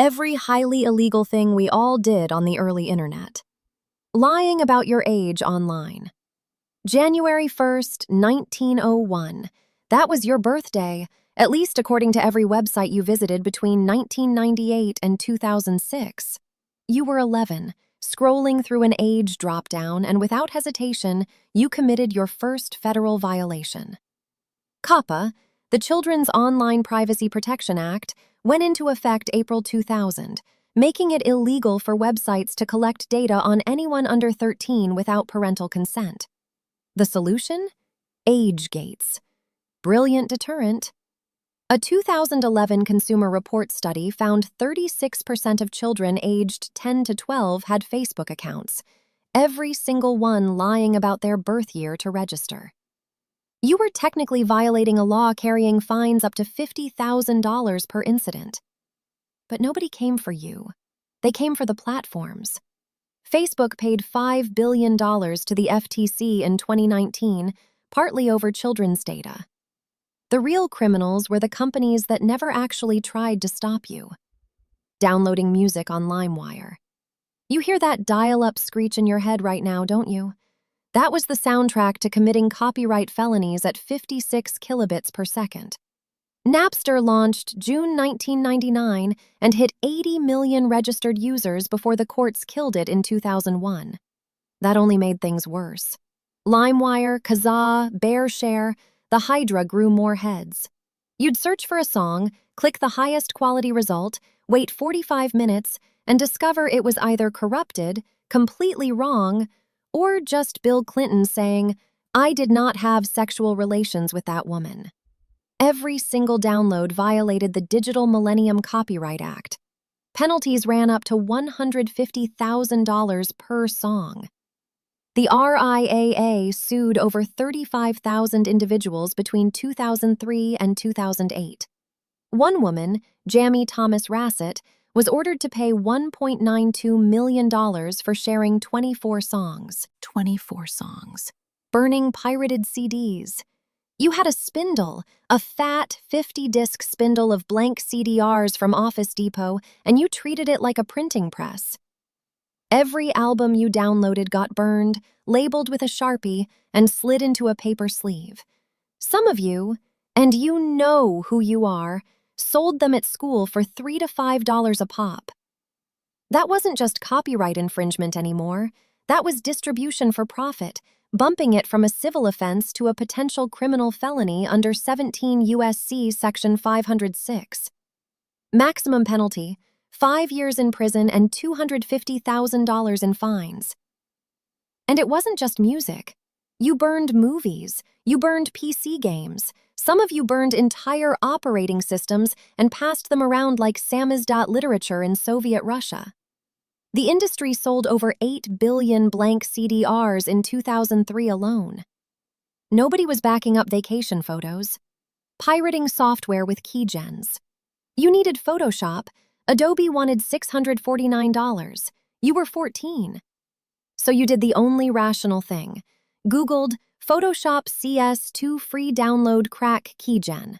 every highly illegal thing we all did on the early internet. Lying about your age online. January 1st, 1901. That was your birthday, at least according to every website you visited between 1998 and 2006. You were 11, scrolling through an age drop-down, and without hesitation, you committed your first federal violation. COPPA, the Children's Online Privacy Protection Act, went into effect April 2000, making it illegal for websites to collect data on anyone under 13 without parental consent. The solution? Age gates. Brilliant deterrent. A 2011 Consumer Report study found 36% of children aged 10 to 12 had Facebook accounts, every single one lying about their birth year to register. You were technically violating a law carrying fines up to $50,000 per incident. But nobody came for you. They came for the platforms. Facebook paid $5 billion to the FTC in 2019, partly over children's data. The real criminals were the companies that never actually tried to stop you. Downloading music on Limewire. You hear that dial-up screech in your head right now, don't you? That was the soundtrack to committing copyright felonies at 56 kilobits per second. Napster launched June 1999 and hit 80 million registered users before the courts killed it in 2001. That only made things worse. LimeWire, Kazaa, BearShare, the Hydra grew more heads. You'd search for a song, click the highest quality result, wait 45 minutes, and discover it was either corrupted, completely wrong, or just Bill Clinton saying, "I did not have sexual relations with that woman." Every single download violated the Digital Millennium Copyright Act. Penalties ran up to $150,000 per song. The RIAA sued over 35,000 individuals between 2003 and 2008. One woman, Jamie Thomas Rassett, was ordered to pay $1.92 million for sharing 24 songs. 24 songs. Burning pirated CDs. You had a spindle, a fat 50-disc spindle of blank CDRs from Office Depot, and you treated it like a printing press. Every album you downloaded got burned, labeled with a Sharpie, and slid into a paper sleeve. Some of you, and you know who you are, sold them at school for $3 to $5 a pop. That wasn't just copyright infringement anymore. That was distribution for profit, bumping it from a civil offense to a potential criminal felony under 17 U.S.C. Section 506. Maximum penalty, 5 years in prison and $250,000 in fines. And it wasn't just music. You burned movies. You burned PC games. Some of you burned entire operating systems and passed them around like samizdat literature in Soviet Russia. The industry sold over 8 billion blank CDRs in 2003 alone. Nobody was backing up vacation photos. Pirating software with Keygens. You needed Photoshop. Adobe wanted $649. You were 14. So you did the only rational thing. Googled Photoshop CS2 free download crack Keygen.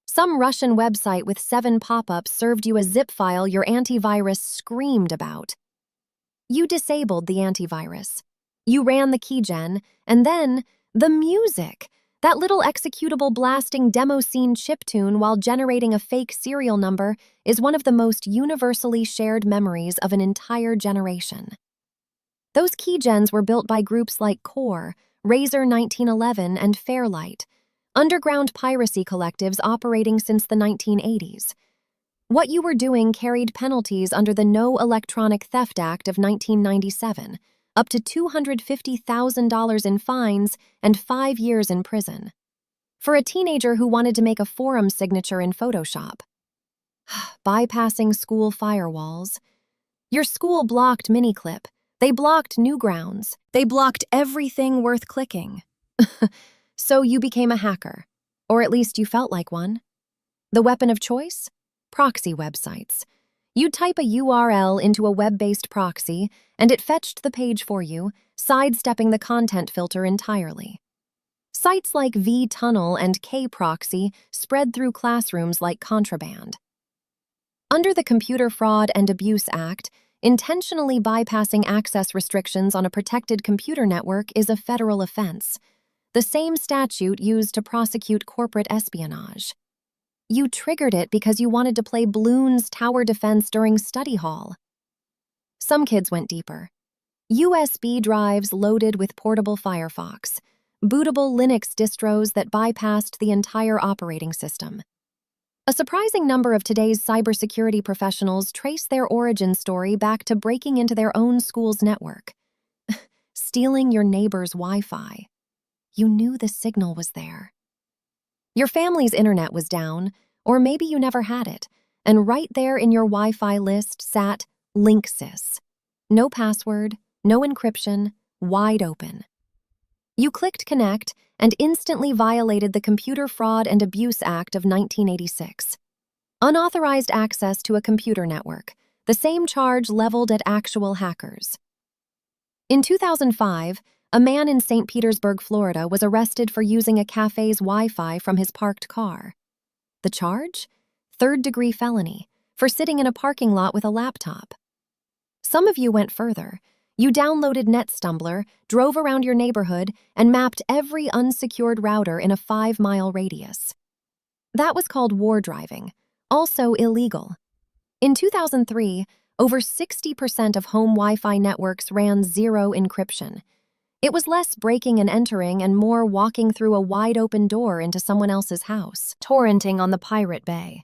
Some Russian website with 7 pop-ups served you a zip file your antivirus screamed about. You disabled the antivirus. You ran the Keygen, and then the music, that little executable blasting demo scene chiptune while generating a fake serial number, is one of the most universally shared memories of an entire generation. Those Keygens were built by groups like Core, Razor 1911, and Fairlight, underground piracy collectives operating since the 1980s. What you were doing carried penalties under the No Electronic Theft Act of 1997, up to $250,000 in fines and 5 years in prison. For a teenager who wanted to make a forum signature in Photoshop. Bypassing school firewalls. Your school blocked Miniclip. They blocked Newgrounds. They blocked everything worth clicking. So you became a hacker. Or at least you felt like one. The weapon of choice? Proxy websites. You'd type a URL into a web-based proxy, and it fetched the page for you, sidestepping the content filter entirely. Sites like vTunnel and Kproxy spread through classrooms like contraband. Under the Computer Fraud and Abuse Act, intentionally bypassing access restrictions on a protected computer network is a federal offense, the same statute used to prosecute corporate espionage. You triggered it because you wanted to play Bloons Tower Defense during study hall. Some kids went deeper. USB drives loaded with portable Firefox, bootable Linux distros that bypassed the entire operating system. A surprising number of today's cybersecurity professionals trace their origin story back to breaking into their own school's network. Stealing your neighbor's Wi-Fi. You knew the signal was there. Your family's internet was down, or maybe you never had it, and right there in your Wi-Fi list sat Linksys. No password, no encryption, wide open. You clicked connect and instantly violated the Computer Fraud and Abuse Act of 1986. Unauthorized access to a computer network, the same charge leveled at actual hackers. In 2005, a man in St. Petersburg, Florida, was arrested for using a cafe's Wi-Fi from his parked car. The charge? Third-degree felony, for sitting in a parking lot with a laptop. Some of you went further. You downloaded NetStumbler, drove around your neighborhood, and mapped every unsecured router in a 5-mile radius. That was called Wardriving, also illegal. In 2003, over 60% of home Wi-Fi networks ran zero encryption. It was less breaking and entering and more walking through a wide-open door into someone else's house. Torrenting on the Pirate Bay.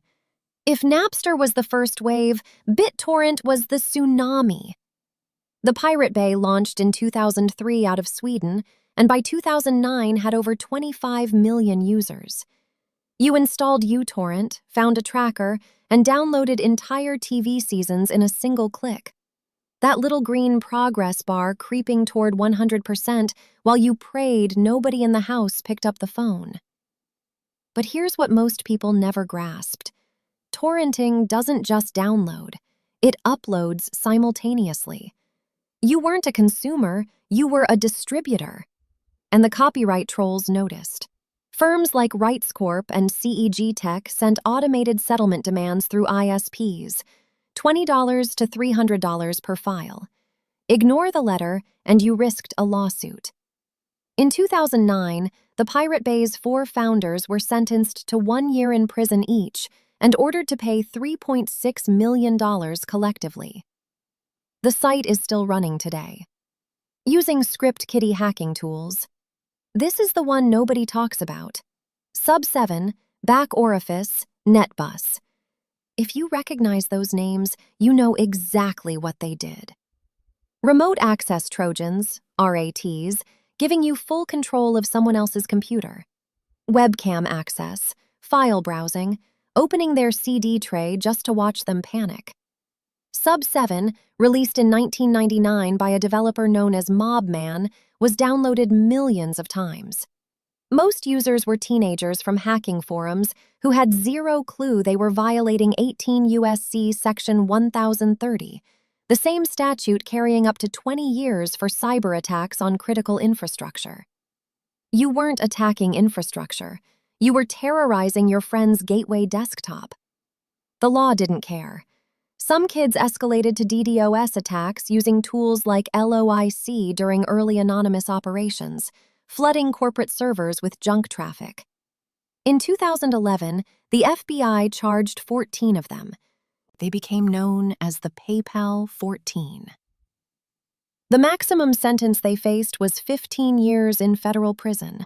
If Napster was the first wave, BitTorrent was the tsunami. The Pirate Bay launched in 2003 out of Sweden, and by 2009 had over 25 million users. You installed uTorrent, found a tracker, and downloaded entire TV seasons in a single click. That little green progress bar creeping toward 100% while you prayed nobody in the house picked up the phone. But here's what most people never grasped. Torrenting doesn't just download, it uploads simultaneously. You weren't a consumer, you were a distributor. And the copyright trolls noticed. Firms like Rights Corp and CEG Tech sent automated settlement demands through ISPs, $20 to $300 per file. Ignore the letter, and you risked a lawsuit. In 2009, the Pirate Bay's 4 founders were sentenced to 1 year in prison each and ordered to pay $3.6 million collectively. The site is still running today. Using script Kiddie hacking tools. This is the one nobody talks about. Sub7, Back Orifice, NetBus. If you recognize those names, you know exactly what they did. Remote Access Trojans, RATs, giving you full control of someone else's computer. Webcam access, file browsing, opening their CD tray just to watch them panic. Sub7, released in 1999 by a developer known as Mobman, was downloaded millions of times. Most users were teenagers from hacking forums who had zero clue they were violating 18 U.S.C. Section 1030, the same statute carrying up to 20 years for cyber attacks on critical infrastructure. You weren't attacking infrastructure. You were terrorizing your friend's gateway desktop. The law didn't care. Some kids escalated to DDoS attacks using tools like LOIC during early anonymous operations, flooding corporate servers with junk traffic. In 2011, the FBI charged 14 of them. They became known as the PayPal 14. The maximum sentence they faced was 15 years in federal prison.